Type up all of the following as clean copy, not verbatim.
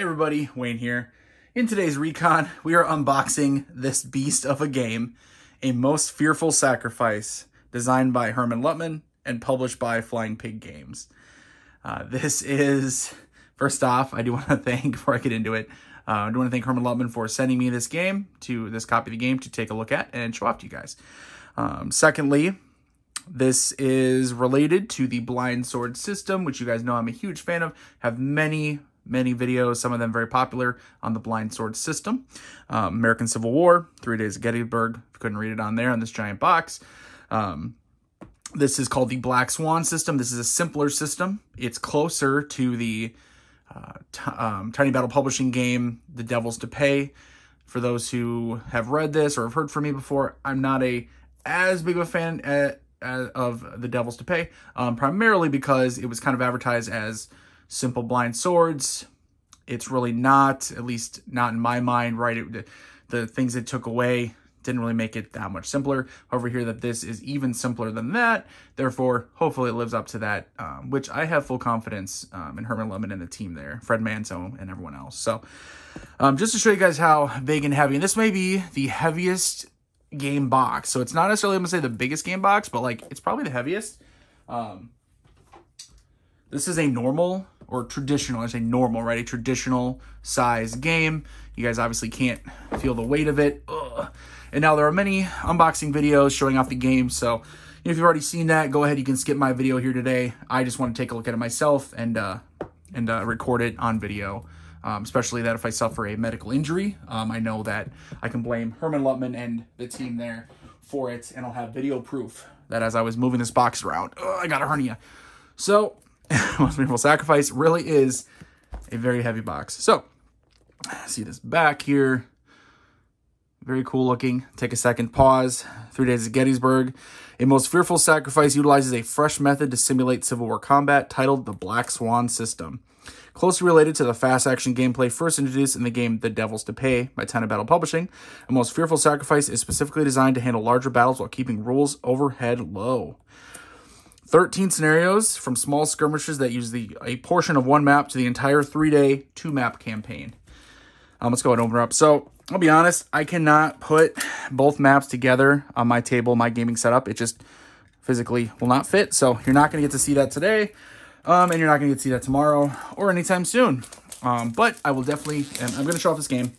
Hey everybody, Wayne here. In today's Recon, we are unboxing this beast of a game, A Most Fearful Sacrifice, designed by Hermann Luttmann and published by Flying Pig Games. This is, first off, I do want to thank, before I get into it, I do want to thank Hermann Luttmann for sending me this copy of the game to take a look at and show off to you guys. Secondly, this is related to the Blind Sword system, which you guys know I'm a huge fan of. Have many videos, some of them very popular, on the Blind Sword system. American Civil War, 3 Days of Gettysburg. If you couldn't read it on there on this giant box. This is called the Black Swan system. This is a simpler system. It's closer to the Tiny Battle Publishing game, The Devils to Pay. For those who have read this or have heard from me before, I'm not as big of a fan of The Devils to Pay, primarily because it was kind of advertised as simple blind swords. It's really not, at least not in my mind, right? The things it took away didn't really make it that much simpler. However, here that this is even simpler than that. Therefore, hopefully it lives up to that, which I have full confidence in Hermann Luttmann and the team there, Fred Manzo and everyone else. So just to show you guys how big and heavy, and this may be the heaviest game box. So it's not necessarily, I'm gonna say, the biggest game box, but like it's probably the heaviest. This is a normal or traditional, I say normal, right? A traditional size game. You guys obviously can't feel the weight of it. Ugh. And now there are many unboxing videos showing off the game. So if you've already seen that, go ahead. You can skip my video here today. I just want to take a look at it myself and record it on video. Especially that if I suffer a medical injury, I know that I can blame Hermann Luttmann and the team there for it. And I'll have video proof that as I was moving this box around, I got a hernia. So Most Fearful Sacrifice really is a very heavy box. So, see this back here. Very cool looking. Take a second, pause. 3 Days of Gettysburg. A Most Fearful Sacrifice utilizes a fresh method to simulate Civil War combat titled the Black Swan system. Closely related to the fast-action gameplay first introduced in the game The Devils to Pay by Tiny Battle Publishing, A Most Fearful Sacrifice is specifically designed to handle larger battles while keeping rules overhead low. 13 scenarios from small skirmishes that use a portion of one map to the entire 3-day 2-map campaign. Let's go ahead and open her up. So, I'll be honest, I cannot put both maps together on my table, my gaming setup. It just physically will not fit. So, you're not going to get to see that today, and you're not going to get to see that tomorrow or anytime soon. But I will definitely, and I'm going to show off this game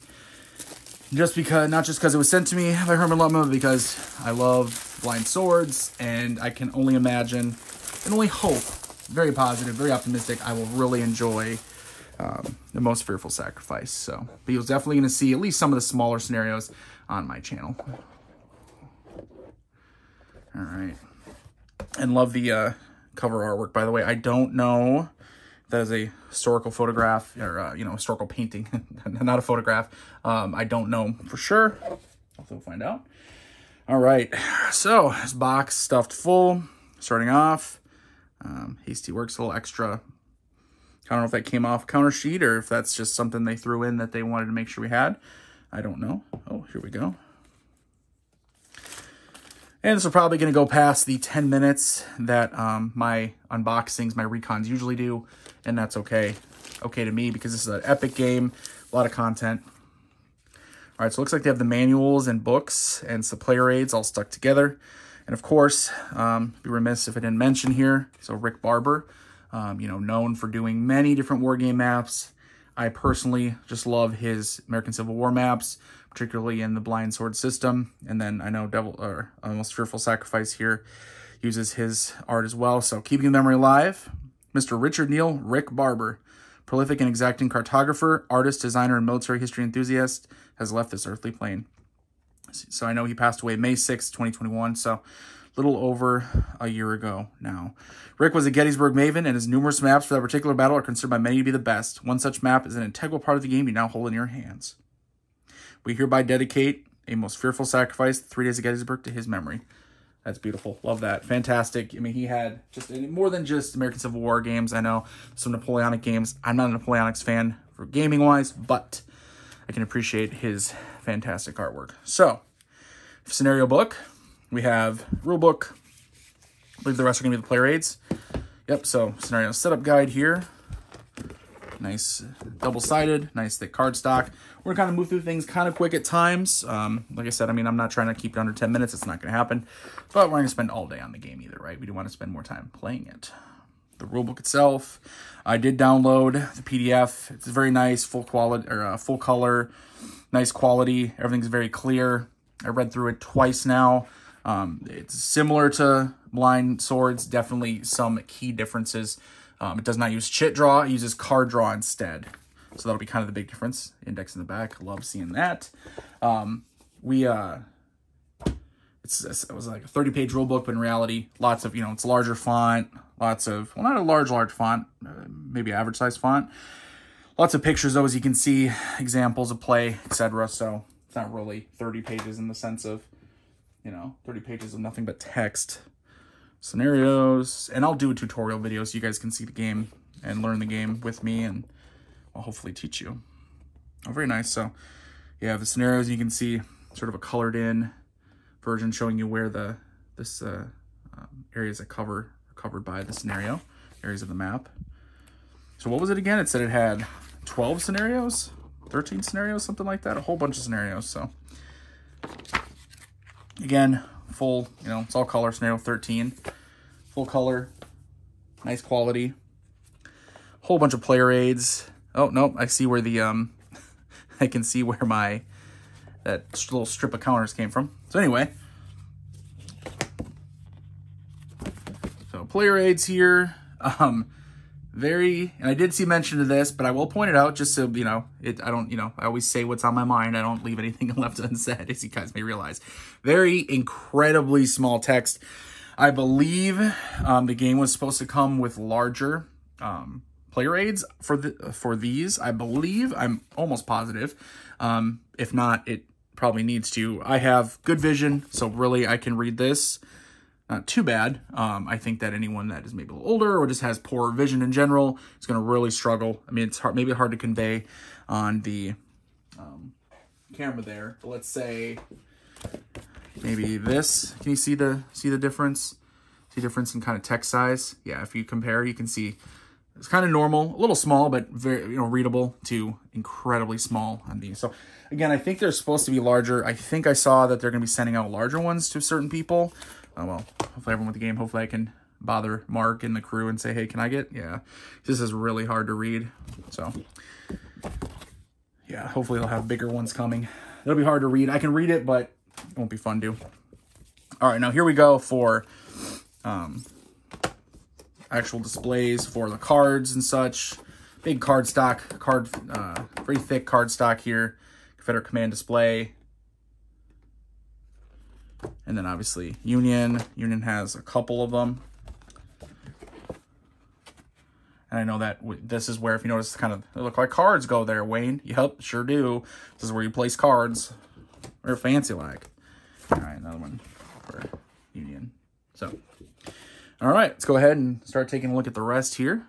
just because, not just because it was sent to me by Hermann Luttmann, but because I love blind swords, and I can only imagine and only hope, very positive, very optimistic, I will really enjoy The Most Fearful Sacrifice. So, but you're definitely going to see at least some of the smaller scenarios on my channel. All right. And love the cover artwork, by the way. I don't know if that is a historical photograph or, historical painting, not a photograph. I don't know for sure. We'll find out. All right. So, this box stuffed full. Starting off, Hasty Works, a little extra. I don't know if that came off counter sheet or if that's just something they threw in that they wanted to make sure we had. I don't know. Oh, here we go. And this is probably going to go past the 10 minutes that my unboxings, my recons usually do. And that's okay. Okay to me because this is an epic game. A lot of content. All right, so it looks like they have the manuals and books and some player aids all stuck together. And of course, be remiss if I didn't mention here, so Rick Barber, known for doing many different wargame maps. I personally just love his American Civil War maps, particularly in the Blind Sword system. And then I know Most Fearful Sacrifice here uses his art as well. So keeping the memory alive, Mr. Richard Neal Rick Barber, prolific and exacting cartographer, artist, designer, and military history enthusiast, has left this earthly plane. So I know he passed away May 6, 2021, so a little over a year ago now. Rick was a Gettysburg maven, and his numerous maps for that particular battle are considered by many to be the best. One such map is an integral part of the game you now hold in your hands. We hereby dedicate A Most Fearful Sacrifice, 3 Days of Gettysburg, to his memory. That's beautiful. Love that. Fantastic. I mean, he had just more than just American Civil War games. I know some Napoleonic games. I'm not a Napoleonics fan for gaming-wise, but I can appreciate his fantastic artwork. So, scenario book. We have rule book. I believe the rest are going to be the player aids. Yep, so scenario setup guide here. Nice double-sided, nice thick cardstock. We're going to kind of move through things kind of quick at times. Like I said, I mean, I'm not trying to keep it under 10 minutes. It's not going to happen. But we're going to spend all day on the game either, right? We do want to spend more time playing it. The rulebook itself, I did download the PDF. It's very nice, full quality, or full color, nice quality. Everything's very clear. I read through it twice now. It's similar to Blind Swords, definitely some key differences. It does not use chit draw, it uses card draw instead. So that'll be kind of the big difference. Index in the back, love seeing that. It was like a 30-page rule book, but in reality, lots of, it's larger font, lots of, well, not a large font, maybe average size font. Lots of pictures, though, as you can see, examples of play, etc. So it's not really 30 pages in the sense of, 30 pages of nothing but text. Scenarios, and I'll do a tutorial video so you guys can see the game and learn the game with me, and I'll hopefully teach you. Oh, very nice. So yeah, the scenarios, you can see sort of a colored in version showing you where this areas that are covered by the scenario, areas of the map. So what was it again? It said it had 12 scenarios, 13 scenarios, something like that, a whole bunch of scenarios. So again, full, it's all color, scenario 13, full color, nice quality, whole bunch of player aids. Oh, no, I see where the, I can see where that little strip of counters came from. So anyway, so player aids here, and I did see mention of this, but I will point it out just so, I always say what's on my mind. I don't leave anything left unsaid, as you guys may realize. Very incredibly small text. I believe the game was supposed to come with larger player aids for these. I believe, I'm almost positive. If not, it probably needs to. I have good vision, so really I can read this. Not too bad. I think that anyone that is maybe a little older or just has poor vision in general is going to really struggle. I mean, it's maybe hard to convey on the camera there. But let's say maybe this. Can you see the difference? See difference in kind of text size? Yeah, if you compare, you can see it's kind of normal, a little small, but very readable to incredibly small on these. So again, I think they're supposed to be larger. I think I saw that they're going to be sending out larger ones to certain people. Well, hopefully everyone with the game, hopefully I can bother Mark and the crew and say, hey, can I get? Yeah, this is really hard to read. So yeah, hopefully they'll have bigger ones coming. It'll be hard to read. I can read it, but it won't be fun to. All right, now here we go for actual displays for the cards and such. Big card stock, very thick card stock here. Confederate Command display. And then obviously Union. Union has a couple of them. And I know that this is where, if you notice, kind of, they look like cards go there, Wayne. Yep, sure do. This is where you place cards. Very fancy like. All right, another one for Union. So, all right, let's go ahead and start taking a look at the rest here.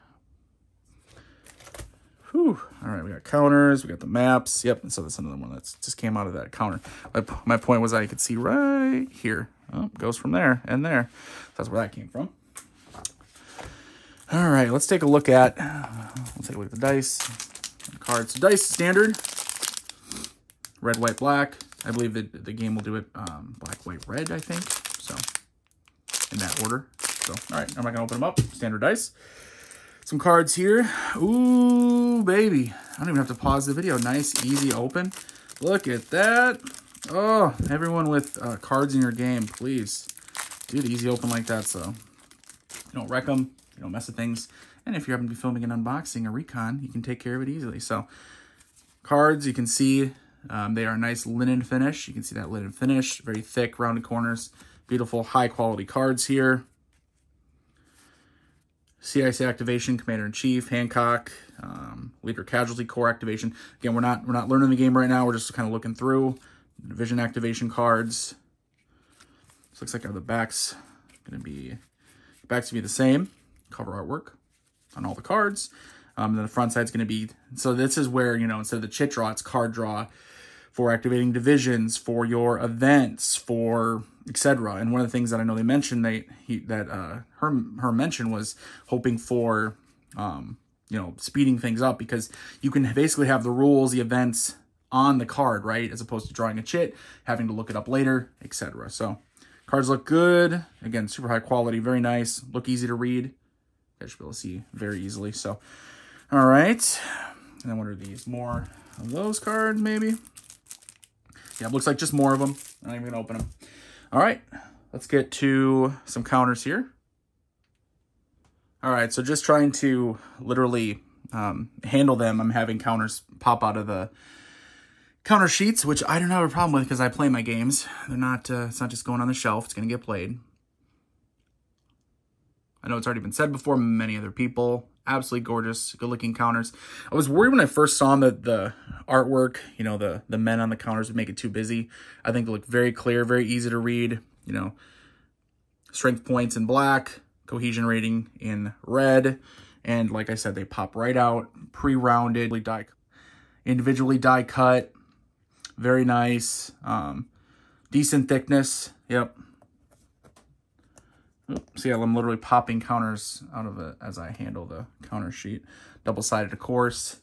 Whew. All right, we got counters, we got the maps. Yep, and so that's another one that just came out of that counter. My point was I could see right here. Oh, it goes from there and there. That's where that came from. All right, let's take a look at, the dice, the cards. So dice standard, red, white, black. I believe that the game will do it black, white, red, I think. So in that order. So, all right, I'm not gonna open them up. Standard dice. Some cards here. Ooh, baby. I don't even have to pause the video. Nice, easy open. Look at that. Oh, everyone with cards in your game, please do the easy open like that. So you don't wreck them, you don't mess with things. And if you happen to be filming an unboxing, a Recon, you can take care of it easily. So cards, you can see they are a nice linen finish. You can see that linen finish, very thick, rounded corners. Beautiful, high quality cards here. CIC activation, Commander-in-Chief, Hancock, Leader Casualty Corps activation. Again, we're not learning the game right now. We're just kind of looking through division activation cards. This looks like the back's gonna be the same. Cover artwork on all the cards. And then the front side's gonna be, so this is where, instead of the chit draw, it's card draw for activating divisions, for your events, for etc. And one of the things that I know they mentioned, her mention was hoping for, you know, speeding things up, because you can basically have the rules, the events on the card, right? As opposed to drawing a chit, having to look it up later, etc. So cards look good. Again, super high quality, very nice, look easy to read. You guys should be able to see very easily. So, all right. And then what are these? More of those cards, maybe? Yeah, it looks like just more of them. I'm not even going to open them. All right, let's get to some counters here. All right, so just trying to literally handle them. I'm having counters pop out of the counter sheets, which I don't have a problem with because I play my games. They're not, it's not just going on the shelf. It's going to get played. I know it's already been said before, many other people. Absolutely gorgeous, good-looking counters. I was worried when I first saw them that the artwork, you know, the men on the counters would make it too busy. I think they look very clear, very easy to read. You know, strength points in black, cohesion rating in red, and like I said, they pop right out, pre-rounded, individually die cut, very nice, decent thickness. Yep. See, I'm literally popping counters out of it as I handle the counter sheet. Double-sided, of course.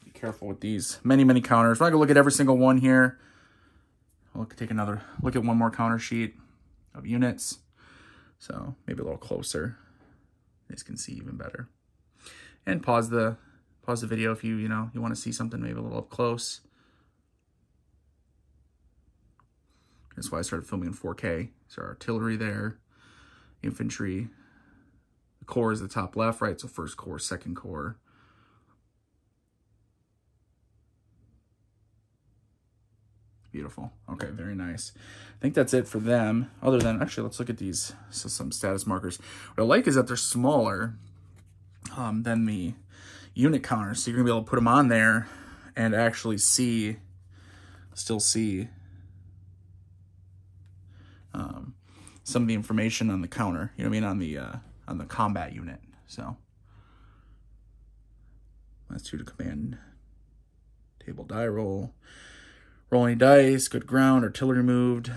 Be careful with these. Many, many counters. We're not going to look at every single one here. We'll take another look at one more counter sheet of units. So maybe a little closer. You guys can see even better. And pause the video if you want to see something maybe a little up close. That's why I started filming in 4K. So artillery there, infantry. The corps is the top left, right? So first corps, second corps. Beautiful. Okay, very nice. I think that's it for them. Other than, actually, let's look at these. So some status markers. What I like is that they're smaller than the unit counters. So you're going to be able to put them on there and actually still see some of the information on the counter, you know what I mean, on the combat unit. So that's 2 to command table die roll, roll any dice, good ground, artillery moved.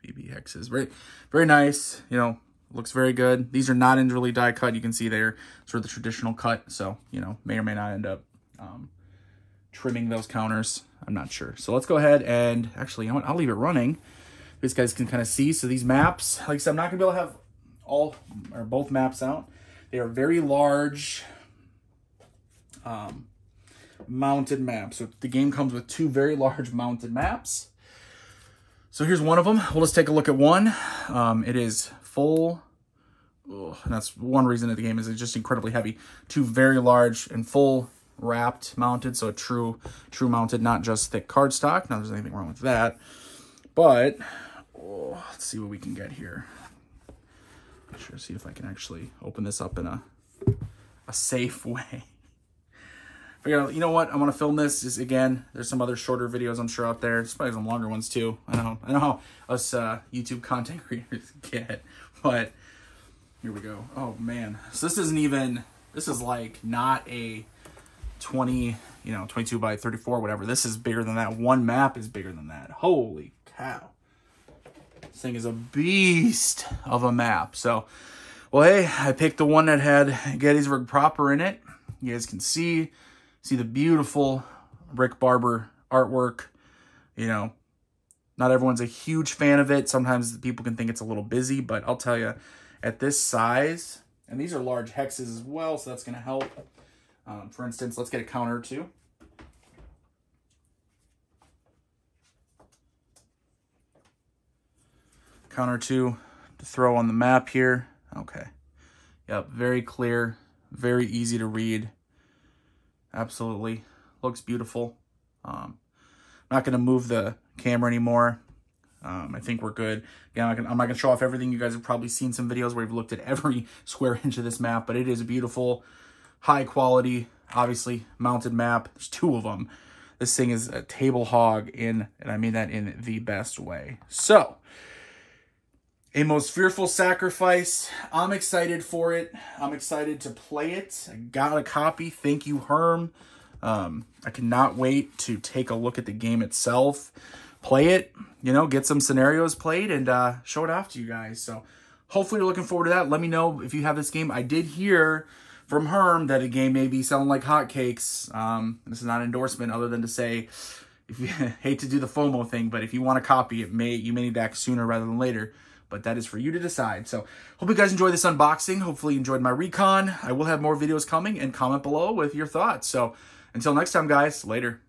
BB hexes, very, very nice. You know, looks very good. These are not individually die cut. You can see they're sort of the traditional cut. So, you know, may or may not end up trimming those counters. I'm not sure. So let's go ahead and actually, you know what? I'll leave it running. These guys can kind of see. So these maps, like I said, I'm not going to be able to have all or both maps out. They are very large mounted maps. So the game comes with 2 very large mounted maps. So here's one of them. We'll just take a look at one. It is full. And that's one reason that the game is just incredibly heavy. 2 very large and full wrapped mounted, so a true mounted, not just thick cardstock. Not there's anything wrong with that, but let's see what we can get here. Sure, see if I can actually open this up in a safe way. But you know what? I want to film this. Just again, there's some other shorter videos I'm sure out there. There's probably some longer ones too. I know how us YouTube content creators get, but here we go. Oh man, so this isn't even. This is like not a 22 by 34, whatever. This is bigger than that. One map is bigger than that. Holy cow. This thing is a beast of a map. So, well, hey, I picked the one that had Gettysburg proper in it. You guys can see the beautiful Rick Barber artwork. You know, not everyone's a huge fan of it. Sometimes people can think it's a little busy, but I'll tell you, at this size, and these are large hexes as well, so that's going to help. For instance, let's get a counter or 2. Counter 2 to throw on the map here. Okay. Yep, very clear, very easy to read. Absolutely. Looks beautiful. I'm not going to move the camera anymore. I think we're good. Again, I'm not going to show off everything. You guys have probably seen some videos where we've looked at every square inch of this map, but it is a beautiful, high quality, obviously mounted map. There's 2 of them. This thing is a table hog and I mean that in the best way. So, a most fearful sacrifice. I'm excited for it. I'm excited to play it. I got a copy. Thank you, Herm. I cannot wait to take a look at the game itself. play it, you know, get some scenarios played and show it off to you guys. So hopefully you're looking forward to that. Let me know if you have this game. I did hear from Herm that a game may be selling like hotcakes. This is not an endorsement other than to say, if you hate to do the FOMO thing, but if you want a copy, you may need to act sooner rather than later. But that is for you to decide. So hope you guys enjoyed this unboxing. Hopefully you enjoyed my Recon. I will have more videos coming, and comment below with your thoughts. So until next time, guys, later.